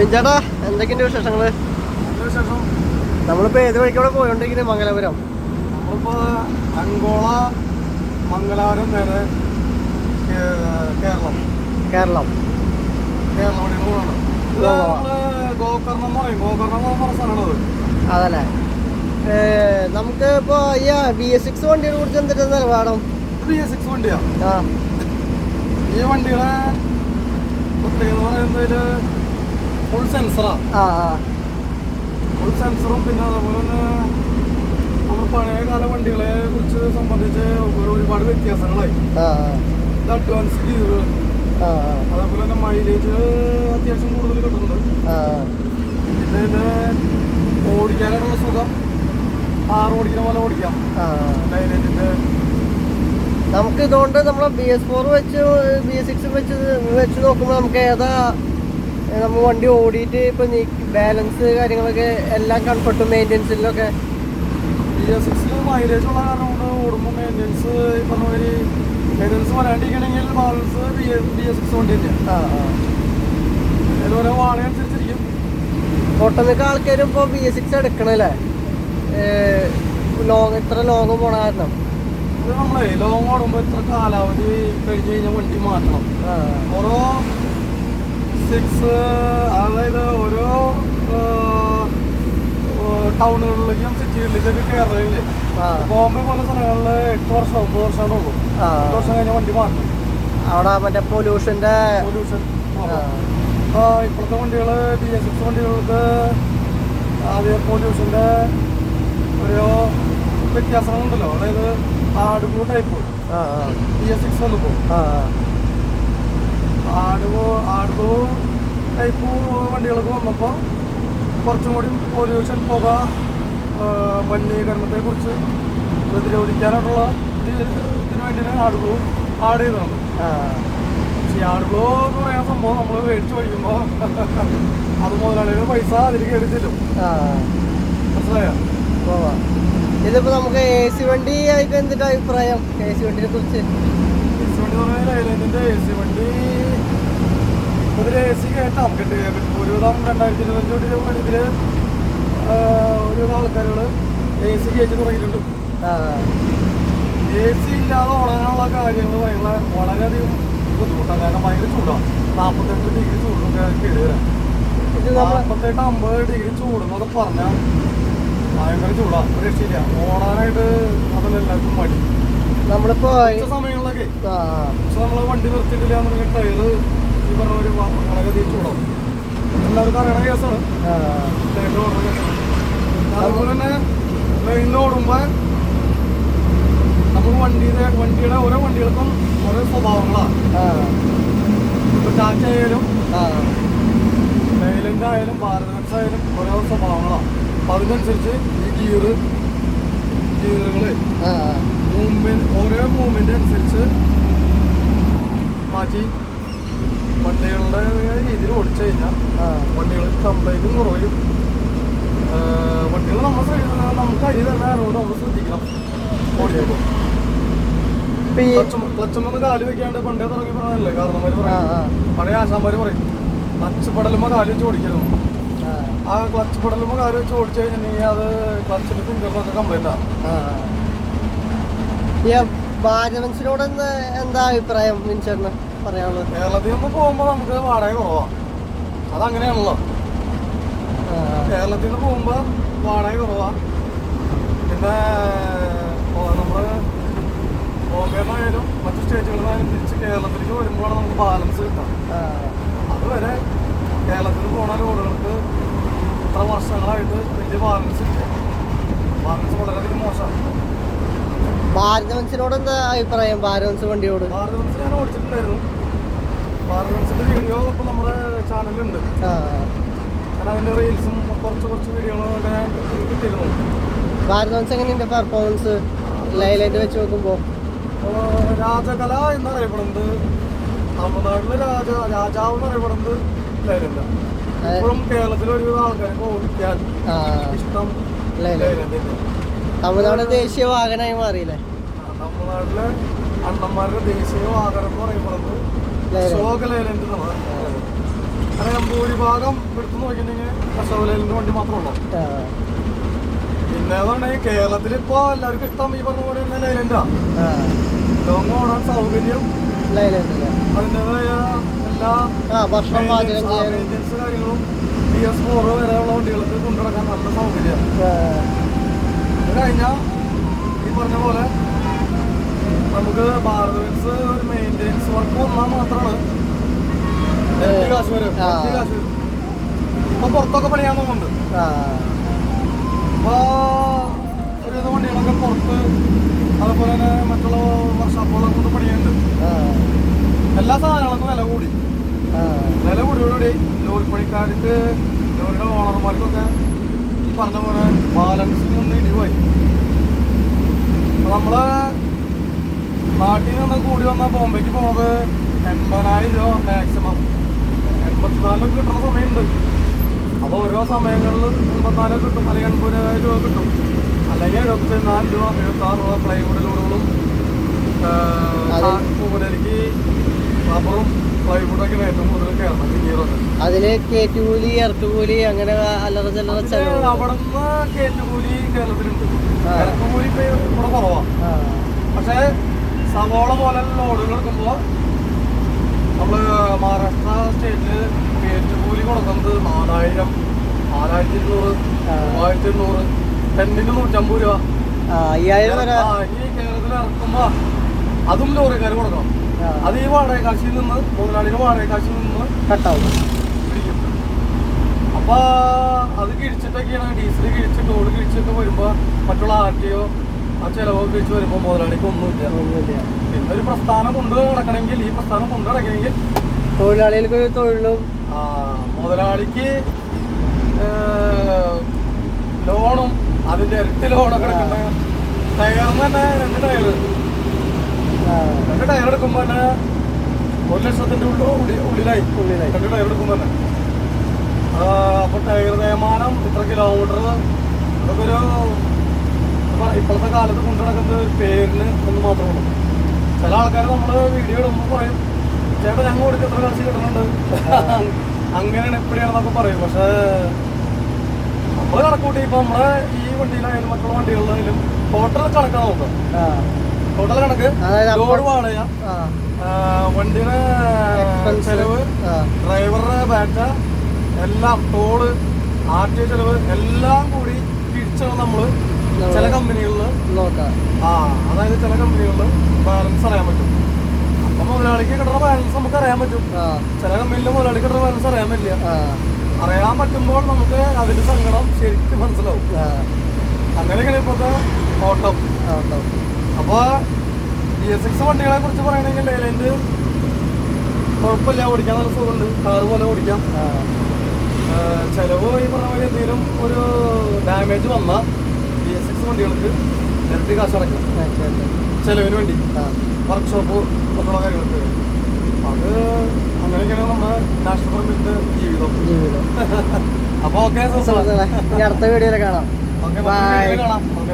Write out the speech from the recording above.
ചേട്ടാ എന്തൊക്കെയുണ്ട് വിശേഷങ്ങള്? നമ്മളിപ്പോ ഏത് വഴിക്കൂടെ പോയോണ്ടിരിക്കുന്നത്? മംഗലാപുരം. നമ്മളിപ്പോ അങ്കോള മംഗലാപുരം നേരെ കേരളം കേരളം ഗോകർണം പറയും. ഗോകർണം സ്ഥലമാണത്. അതല്ലേ. നമുക്ക് ഇപ്പൊ ഈ BS6 വണ്ടിയെ കുറിച്ച് എന്തിട്ട് നിലപാടും? BS6 വണ്ടിയാ. ഈ വണ്ടിയുടെ പ്രത്യേകത പറയുന്നതില് ഫുൾ സെൻസറാ. ഫുൾ സെൻസറും പിന്നെ അതുപോലെ തന്നെ നമ്മൾ പഴയ കാല വണ്ടികളെ കുറിച്ച് സംബന്ധിച്ച് ഒരുപാട് വ്യത്യാസങ്ങളായി. അഡ്വാൻസ് ഗിയറുകൾ, അതേപോലെ തന്നെ മൈലേജ് അത്യാവശ്യം കൂടുതൽ കിട്ടുന്നുണ്ട്. പിന്നെ ഇത് ഓടിക്കാനുള്ള സുഖം ആറ് ഓടിക്കുന്ന പോലെ ഓടിക്കാം. മൈലേജിന്റെ നമുക്ക് ഇതുകൊണ്ട് നമ്മളെ BS4 വെച്ച് BS6 വെച്ച് നോക്കുമ്പോൾ നമുക്ക് ഏതാ നമ്മൾ വണ്ടി ഓടിയിട്ട് ഇപ്പൊ ബാലൻസ് കാര്യങ്ങളൊക്കെ എല്ലാം കംഫർട്ടും മെയിൻ്റെനൻസിലൊക്കെ BS6 മൈലേജ് ഉള്ള കാരണം കൊണ്ട് ഓടുമ്പോൾ മെയിൻ്റെനൻസ് പറഞ്ഞ മാതിരി മെയിൻ്റെനൻസ് വരാണ്ടിരിക്കണമെങ്കിൽ ബാലൻസ് BS6 വണ്ടി തന്നെയാണ്. ഓരോ വാടക അനുസരിച്ചിരിക്കും. ഒട്ടമിക്ക ആൾക്കാരും ഇപ്പോൾ BS6 എടുക്കണല്ലേ, ഇത്ര ലോങ് പോണ കാരണം. ഇത് നമ്മളെ ലോങ് ഓടുമ്പോൾ ഇത്ര കാലാവധി കഴിഞ്ഞ് കഴിഞ്ഞാൽ വണ്ടി മാറ്റണം. ഓരോ 6 അതായത് ഓരോ ടൗണുകളിലേക്കും സിറ്റികളിലേക്കൊക്കെ കയറില്ലേ, ബോംബെ പോലെ സ്ഥലങ്ങളിൽ 8 വർഷം 9 വർഷമാണ് ഉള്ളൂ. 8 വർഷം കഴിഞ്ഞാൽ വണ്ടി മാറ്റണം. അവിടെ മറ്റേ പൊല്യൂഷൻ ഇപ്പോൾ ഇപ്പോഴത്തെ വണ്ടികൾ BS6 വണ്ടികൾക്ക് ആദ്യം പൊല്യൂഷൻ്റെ ഓരോ വ്യത്യാസങ്ങളുണ്ടല്ലോ. അതായത് ആടുപൂ ടൈപ്പ് BS6 വന്നപ്പോൾ ആടുപൂ ടൈപ്പ് വണ്ടികൾക്ക് വന്നപ്പോൾ കുറച്ചും കൂടി പൊല്യൂഷൻ, പുക, മലിനീകരണത്തെ കുറിച്ച് പ്രതിരോധിക്കാനായിട്ടുള്ള ഇതിനു വേണ്ടിയാണ് ആടുപൂ ആഡ് ചെയ്തതാണ്. പക്ഷേ ആടുപൂ എന്ന് പറയുന്ന സംഭവം നമ്മൾ മേടിച്ച് കഴിക്കുമ്പോൾ അത് മുതലാളിയുടെ പൈസ അതിൽ കയറി ചെല്ലും. മനസ്സിലായോ? ഇതിപ്പോ നമുക്ക് AC വണ്ടി ആയിട്ട് എന്തിന്റെ അഭിപ്രായം? AC വണ്ടിനെ കുറിച്ച് AC വണ്ടി എന്ന് പറഞ്ഞാൽ ലൈലാൻഡിന്റെ AC വണ്ടി ഇതിൽ AC കയറ്റാം. ഒരുവിധം 2025 ഇതില് ഒരുവിധം ആൾക്കാരുകൾ AC കയറ്റി തുടങ്ങിയിട്ടുണ്ട്. AC ഇല്ലാതെ ഓടാനുള്ള കാര്യങ്ങൾ വളരെയധികം ബുദ്ധിമുട്ടാണ്. കാരണം ഭയങ്കര ചൂടാണ്. 48 ഡിഗ്രി ചൂടൊക്കെ കയറി വരാം. 48-50 ഡിഗ്രി ചൂടെന്നൊക്കെ പറഞ്ഞാൽ ഭയങ്കര ചൂടാണ്. ഒരു രക്ഷയില്ല. ഓടാനായിട്ട് അതിലെല്ലാവർക്കും മടി. നമ്മളിപ്പോ സമയങ്ങളിലൊക്കെ പക്ഷെ നമ്മള് വണ്ടി നിർത്തിയിട്ടില്ല എന്നുണ്ടെങ്കിൽ ടയറ് ഈ പറഞ്ഞ ഒരു വളരെയധികം ചൂടാവും. എല്ലാവർക്കും അറിയണ കേസാണ്. ടയറിൽ ഓടുന്ന കേസാണ്. അതുപോലെ തന്നെ ട്രെയിനിൽ ഓടുമ്പോൾ നമുക്ക് വണ്ടിയുടെ ഓരോ വണ്ടികൾക്കും ഓരോ സ്വഭാവങ്ങളാണ്. ഇപ്പൊ ടാറ്റ ആയാലും ലൈലൻഡ് ആയാലും ഭാരത് ബെൻസ് ആയാലും ഓരോ സ്വഭാവങ്ങളാണ്. അപ്പം അതിനനുസരിച്ച് ഈ ഗിയറുകള് ഓരോ മൂവ്മെന്റ് അനുസരിച്ച് മാറ്റി വണ്ടികളുടെ രീതിയിൽ ഓടിച്ചു കഴിഞ്ഞാൽ വണ്ടികൾക്ക് കംപ്ലൈന്റും കുറയും. വണ്ടികൾ നമുക്ക് അരി തന്നെ അതുകൊണ്ട് നമ്മൾ ശ്രദ്ധിക്കണം. ഓടിക്കുമ്പോൾ ക്ലച്ചുമൊന്നും കാല് വെക്കാണ്ട് പണ്ടേ തുടങ്ങി പറഞ്ഞല്ലേ കാരണന്മാര് പറയും, പഴയ ആശാന്മാര് പറയും ക്ലച്ച് പടലുമ്പോൾ കാല് വെച്ച് ഓടിക്കരുത്. ആ ക്ലച്ച് പടലുമ്പോൾ കാല് വെച്ച് ഓടിച്ചു കഴിഞ്ഞിട്ടുണ്ടെങ്കിൽ അത് ക്ലച്ചിന്റെ ഫിംഗറിനൊക്കെ കംപ്ലൈന്റ് ആണ്. ഭാരതവൻസിനോട് എന്താ അഭിപ്രായം മിൻചേട്ടന് പറയാനുള്ളത്? കേരളത്തിൽ നിന്ന് പോകുമ്പോൾ നമുക്ക് വാടക കുറവാണ്. അതങ്ങനെയാണല്ലോ. കേരളത്തിൽ നിന്ന് പോകുമ്പോൾ വാടക കുറവാണ്. പിന്നെ നമ്മള് ബോംബെന്നായാലും മറ്റു സ്റ്റേറ്റുകളിലായാലും തിരിച്ച് കേരളത്തിലേക്ക് വരുമ്പോഴാണ് നമുക്ക് ബാലൻസ് കിട്ടാം. അതുവരെ കേരളത്തിൽ നിന്ന് പോകുന്ന റോഡുകൾക്ക് ഇത്ര വർഷങ്ങളായിട്ട് വലിയ ബാലൻസ് ഇല്ല. ബാലൻസ് വളരെയധികം മോശമാണ്. ഭാരതവൻസിനോട് എന്താ അഭിപ്രായം? ഭാരതവൻസ് വണ്ടിയോട് ഭാരതവൻസ് ഞാൻ ഓടിച്ചിട്ടുണ്ടായിരുന്നു. ഭാരതവൻസിന്റെ വീഡിയോ ഇപ്പൊ നമ്മുടെ ചാനലുണ്ട്. ഞാൻ അതിന്റെ റീൽസും കുറച്ച് വീഡിയോകളൊക്കെ ഞാൻ കിട്ടിയിരുന്നു. ഭാരതവൻസ് എങ്ങനെയുണ്ട് പെർഫോമൻസ് ലൈലാൻഡ് വെച്ച് നോക്കുമ്പോ? രാജകല എന്നറിയപ്പെടുന്നത് തമിഴ്നാട്ടിലെ രാജാവ് എന്നറിയപ്പെടുന്നത് ലൈലാൻഡ്. ഇപ്പോഴും കേരളത്തിലെ ഒരുവിധ ആൾക്കാർക്ക് ഓടിക്കാൻ ഇഷ്ടം ലൈലാൻഡ്. തമിഴ്നാട് ദേശീയ വാഹനമായി മാറിയില്ലേ? തമിഴ്നാട്ടിലെ അണ്ണന്മാരുടെ ദേശീയ വാഹനം എന്ന് പറയപ്പെടുന്നത് ശോക ലൈലാൻഡ് എന്നാണ്. കാരണം ഭൂരിഭാഗം എടുത്തു നോക്കിയിട്ടുണ്ടെങ്കിൽ അശോകലൈലൻഡ് വണ്ടി മാത്രമേ ഉള്ളൂ. പിന്നെ അതുകൊണ്ടെങ്കിൽ കേരളത്തിൽ ഇപ്പോൾ എല്ലാവർക്കും ഇഷ്ടം ഈ പറഞ്ഞ പോലെ തന്നെ ലൈലൻഡാ. ലോങ് ഓടാൻ സൗകര്യം, അതിൻ്റെതായ എല്ലാ കാര്യങ്ങളും BS4 വരെയുള്ള വണ്ടികൾക്ക് കൊണ്ടുനടക്കാൻ നല്ല സൗകര്യമാണ്. അത് കഴിഞ്ഞാൽ ഈ പറഞ്ഞ പോലെ നമുക്ക് ഭാരത് ബെൻസ് ഒരു മെയിൻ്റെനൻസ് വർക്ക് വന്നാൽ മാത്രമാണ് കാശ് വരും. ഇപ്പൊ പുറത്തൊക്കെ പണിയാൻ നോക്കുന്നുണ്ട്. ഇപ്പൊ ഒരുവിധ വണ്ടികളൊക്കെ പുറത്ത്, അതുപോലെ തന്നെ മറ്റുള്ള വർഷാപ്പുകളൊക്കെ കൊണ്ട് പണിയുന്നുണ്ട്. എല്ലാ സാധനങ്ങൾക്കും വില കൂടിയോടുകൂടി ലോറിപ്പണിക്കാർക്ക്, ലോറിയുടെ ഓണർമാർക്കൊക്കെ ഈ പറഞ്ഞ പോലെ ബാലൻസിൽ നിന്ന് ഇടിവായി. നമ്മള് നാട്ടിൽ നിന്ന് കൂടി വന്ന ബോംബെക്ക് പോകുന്നത് 80,000 രൂപ മാക്സിമം. 84 കിട്ടുന്ന സമയമുണ്ട്. അപ്പോൾ ഓരോ സമയങ്ങളിൽ 84 കിട്ടും, അല്ലെങ്കിൽ 80,000 രൂപ കിട്ടും, അല്ലെങ്കിൽ 74 രൂപ, 76 രൂപ. പ്ലൈവുഡ് ലോഡുകളും കൂടുതലേക്ക് റബ്ബറും പ്ലൈവുഡൊക്കെ ഏറ്റവും കൂടുതൽ കയറണം ഇറങ്ങുന്നത്. അതില് കേറ്റുകൂലി, ഇറക്കുകൂലി, അങ്ങനെ അല്ലറ ചില്ലറ ചെലവ്. അവിടെ നിന്ന് കേറ്റുകൂലി കേരളത്തിലുണ്ട്, ഇറക്കുകൂലി ഇപ്പൊ ഇവിടെ കുറവാണ്. പക്ഷേ സവോള പോലെ ലോഡുകൾ എടുക്കുമ്പോൾ നമ്മള് മഹാരാഷ്ട്ര സ്റ്റേറ്റില് കേറ്റുകൂലി കൊടുക്കുന്നത് 4,000, 4,200, 3,800, ടെന്നിന് 150 രൂപ. 5,000 വരെ. ഈ കേരളത്തിൽ ഇറക്കുമ്പോ അതും ലോറിക്കാർ കൊടുക്കണം. അത് ഈ വാടക കാശിൽ നിന്ന്, മുതലാളിയുടെ വാടക കാശിൽ നിന്ന് കട്ടാവും, പിടിക്കും. അപ്പൊ അത് കിഴിച്ചിട്ടൊക്കെയാണ്, ഡീസൽ കിഴിച്ച് ടോള് കിഴിച്ചൊക്കെ വരുമ്പോ മറ്റുള്ള RTO ആ ചെലവൊക്കെ കിഴിച്ച് വരുമ്പോ മുതലാളിക്ക് ഒന്നുമില്ല. പിന്നെ ഒരു പ്രസ്ഥാനം കൊണ്ടു നടക്കണമെങ്കിൽ, ഈ പ്രസ്ഥാനം കൊണ്ടു നടക്കണമെങ്കിൽ തൊഴിലാളികൾക്ക് തൊഴിലും മുതലാളിക്ക് ലോണും അതിന്റെ ഇരട്ടി ലോണൊക്കെ എടുക്കണ്ട. ടയറിന് തന്നെ 2 ടയർ എടുക്കുമ്പോ തന്നെ 1,00,000-ന്റെ ഉള്ളിലായി 2 ടയർ എടുക്കുമ്പോ തന്നെ. അപ്പൊ ടയർ തേയ്മാനം, ഇത്ര കിലോമീറ്റർ, അതൊക്കെ ഒരു ഇപ്പോഴത്തെ കാലത്ത് കൊണ്ടു നടക്കുന്നത് ഒരു പേരിന് ഒന്ന് മാത്രമേ ഉള്ളൂ. ചില ആൾക്കാർ നമ്മള് വീഡിയോ ഇടുമ്പോൾ പറയും, ചേട്ടാ ഞങ്ങൾ കൊടുത്ത് എത്ര കാശ് കിട്ടുന്നുണ്ട്, അങ്ങനെയാണ് എപ്പോഴാണെന്നൊക്കെ പറയും. പക്ഷേ നമ്മള് കണക്കൂട്ടി ഇപ്പൊ നമ്മളെ ഈ വണ്ടിയിലായാലും മറ്റുള്ള വണ്ടികളിലായാലും ടോട്ടൽ കണക്കാണ് നോക്കാം. ടോട്ടൽ കണക്ക്, ലോഡ് വാടക, വണ്ടിയുടെ ചെലവ്, ഡ്രൈവറുടെ ബാറ്റ, എല്ലാം, ടോള്, RTO ചെലവ് എല്ലാം കൂടി തിരിച്ചാണ് നമ്മള് ചില കമ്പനികളിൽ നോക്കാം. അതായത് ചില കമ്പനികളിൽ ബാലൻസ് അറിയാൻ പറ്റും. അപ്പൊ മുതലാളിക്ക് കിട്ടുന്ന ബാലൻസ് നമുക്ക് അറിയാൻ പറ്റും. ചില കമ്പനിയിൽ മുതലാളിക്ക് കിട്ടുന്ന ബാലൻസ് അറിയാൻ പറ്റില്ല. അറിയാൻ പറ്റുമ്പോൾ നമുക്ക് അതിന്റെ സങ്കടം ശരിക്കും മനസ്സിലാവും. അങ്ങനെയൊക്കെയാണ് ഇപ്പോഴത്തെ ഓട്ടം. അപ്പൊ BS6 വണ്ടികളെ കുറിച്ച് പറയണമെങ്കിൽ ലൈലൻഡ് കുഴപ്പമില്ല, ഓടിക്കാൻ നല്ല സുഖമുണ്ട്, കാറ് പോലെ ഓടിക്കാം. ചെലവ് ഈ പറഞ്ഞ പോലെ എന്തെങ്കിലും ഒരു ഡാമേജ് വന്നാൽ BS6 വണ്ടികൾക്ക് ഇരട്ടി കാശ് അടയ്ക്കാം ചെലവിന് വേണ്ടി, വർക്ക്ഷോപ്പ് മറ്റുള്ള കാര്യങ്ങൾക്ക്. അത് അങ്ങനെയൊക്കെയാണ് നമ്മുടെ നാഷണൽ പെർമിറ്റിന്റെ ജീവിതം. അപ്പൊ ഓക്കെ, അടുത്ത വീഡിയോയിൽ കാണാം. ഓക്കെ, കാണാം. ഓക്കെ.